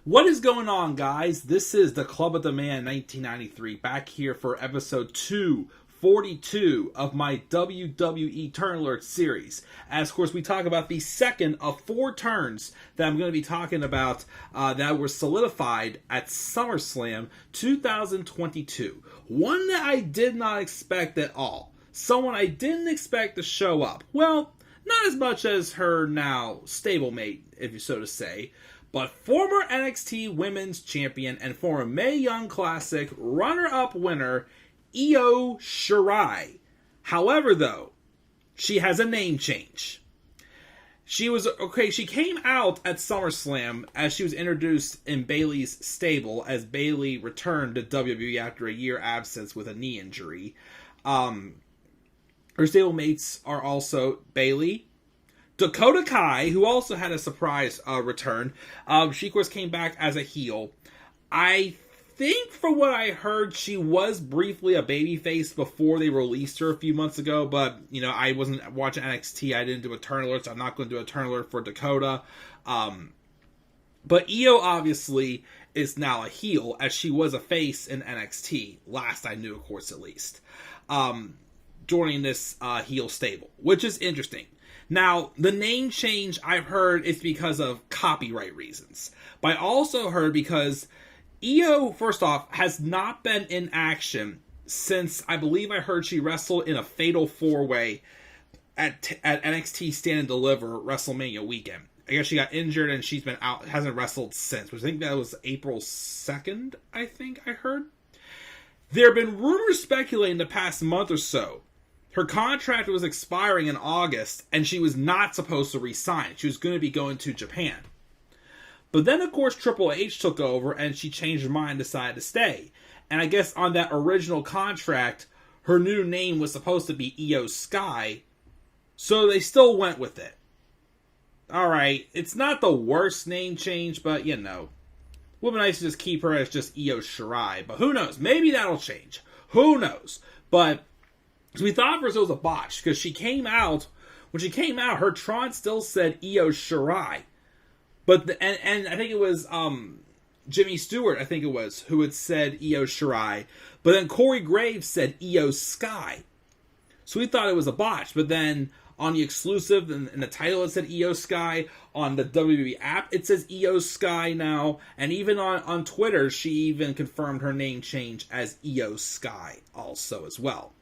What is going on, guys? This is the Club of the Man 1993, back here for episode 242 of my WWE Turn Alert series. As, of course, we talk about the second of 4 turns that I'm going to be talking about that were solidified at SummerSlam 2022. One that I did not expect at all. Someone I didn't expect to show up. Well, not as much as her now stablemate, if you so to say, but former NXT Women's Champion and former Mae Young Classic runner-up winner, Io Shirai. However, though, she has a name change. She came out at SummerSlam as she was introduced in Bayley's stable as Bayley returned to WWE after a year absence with a knee injury. Her stablemates are also Bayley, Dakota Kai, who also had a surprise return. She, of course, came back as a heel. I think, from what I heard, she was briefly a babyface before they released her a few months ago, but, I wasn't watching NXT. I didn't do a turn alert, so I'm not going to do a turn alert for Dakota. But Iyo, obviously, is now a heel, as she was a face in NXT, last I knew, of course, at least, joining this heel stable, which is interesting. Now, the name change, I've heard, is because of copyright reasons. But I also heard because Iyo, first off, has not been in action since, I believe I heard she wrestled in a Fatal 4-Way at NXT Stand and Deliver WrestleMania weekend. I guess she got injured and she's been out, hasn't wrestled since, which I think that was April 2nd, I think I heard. There have been rumors speculating the past month or so. Her contract was expiring in August, and she was not supposed to re-sign. She was going to be going to Japan. But then, of course, Triple H took over, and she changed her mind and decided to stay. And I guess on that original contract, her new name was supposed to be Iyo Sky, so they still went with it. Alright, it's not the worst name change, but, would be nice to just keep her as just Io Shirai. But who knows? Maybe that'll change. Who knows? But so we thought first it was a botch, because when she came out, her Tron still said Io Shirai. But, and I think it was, Jimmy Stewart, who had said Io Shirai. But then Corey Graves said Iyo Sky. So we thought it was a botch. But then on the exclusive, in the title it said Iyo Sky. On the WWE app, it says Iyo Sky now. And even on Twitter, she even confirmed her name change as Iyo Sky also as well.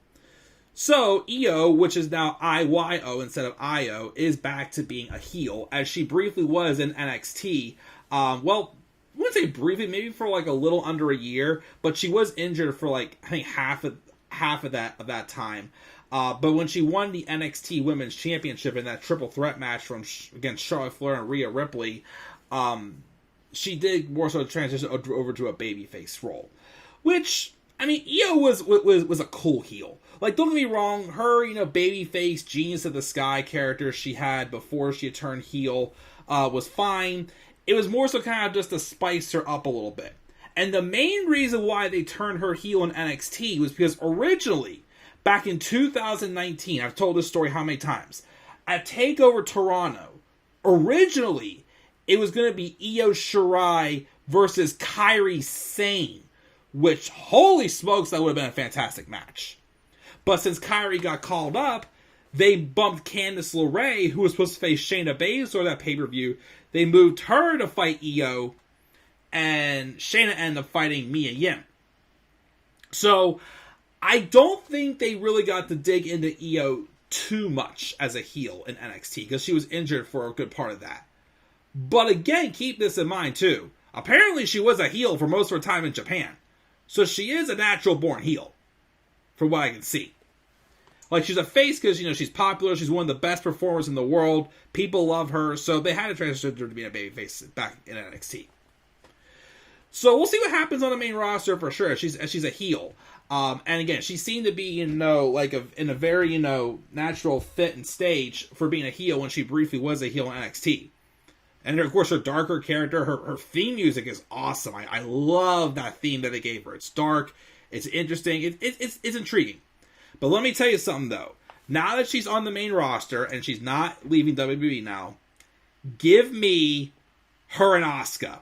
So, Iyo, which is now IYO instead of Io, is back to being a heel, as she briefly was in NXT. I wouldn't say briefly, maybe for like a little under a year, but she was injured for I think half of that time. But when she won the NXT Women's Championship in that triple threat match against Charlotte Flair and Rhea Ripley, she did more so transition over to a babyface role, which, Iyo was a cool heel. Don't get me wrong, her, babyface, Genius of the Sky character she had before she had turned heel was fine. It was more so kind of just to spice her up a little bit. And the main reason why they turned her heel in NXT was because originally, back in 2019, I've told this story how many times, at TakeOver Toronto, originally, it was going to be Io Shirai versus Kairi Sane, which, holy smokes, that would have been a fantastic match. But since Kairi got called up, they bumped Candice LeRae, who was supposed to face Shayna Baszler that pay-per-view. They moved her to fight Iyo, and Shayna ended up fighting Mia Yim. So, I don't think they really got to dig into Iyo too much as a heel in NXT, because she was injured for a good part of that. But again, keep this in mind too. Apparently she was a heel for most of her time in Japan. So she is a natural-born heel, from what I can see. She's a face because, she's popular. She's one of the best performers in the world. People love her. So they had to transition her to being a babyface back in NXT. So we'll see what happens on the main roster for sure. She's a heel. And again, she seemed to be, in a very, natural fit and stage for being a heel when she briefly was a heel in NXT. And of course, her darker character, her theme music is awesome. I love that theme that they gave her. It's dark. It's interesting. It's intriguing. But let me tell you something, though. Now that she's on the main roster and she's not leaving WWE now, give me her and Asuka.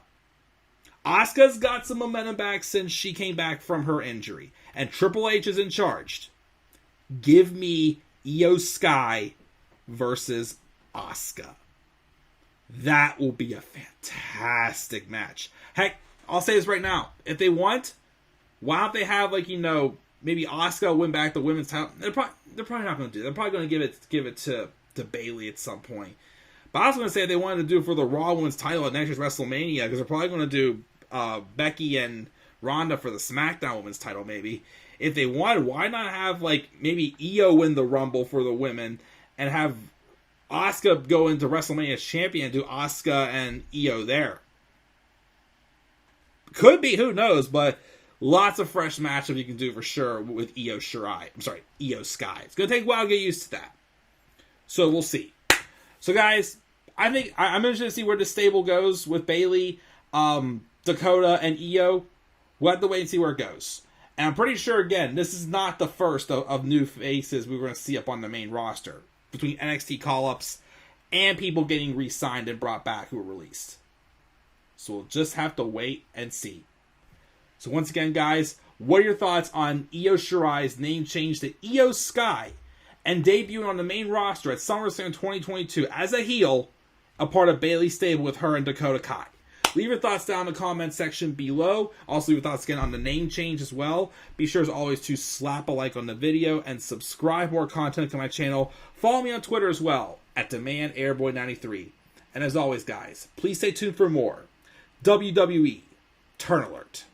Asuka's got some momentum back since she came back from her injury. And Triple H is in charge. Give me Iyo Sky versus Asuka. That will be a fantastic match. Heck, I'll say this right now. If they want, why don't they have, like, you know, maybe Asuka win back the women's title? They're probably not going to do it. They're probably going to give it to Bayley at some point. But I was going to say if they wanted to do it for the Raw Women's title at next year's WrestleMania, because they're probably going to do Becky and Ronda for the SmackDown Women's title, maybe. If they wanted, why not have, like, maybe Iyo win the Rumble for the women and have Asuka go into WrestleMania as champion and do Asuka and Iyo there? Could be, who knows, but lots of fresh matchups you can do for sure with Io Shirai. I'm sorry, Iyo Sky. It's going to take a while to get used to that. So we'll see. So guys, I think I'm interested to see where this stable goes with Bayley, Dakota, and Iyo. We'll have to wait and see where it goes. And I'm pretty sure, again, this is not the first of new faces we're going to see up on the main roster. Between NXT call-ups and people getting re-signed and brought back who were released. So we'll just have to wait and see. So once again, guys, what are your thoughts on Io Shirai's name change to Iyo Sky and debuting on the main roster at SummerSlam 2022 as a heel, a part of Bayley's stable with her and Dakota Kai? Leave your thoughts down in the comment section below. Also, leave your thoughts again on the name change as well. Be sure as always to slap a like on the video and subscribe for more content to my channel. Follow me on Twitter as well at DemandAirboy93. And as always, guys, please stay tuned for more WWE Turn Alert.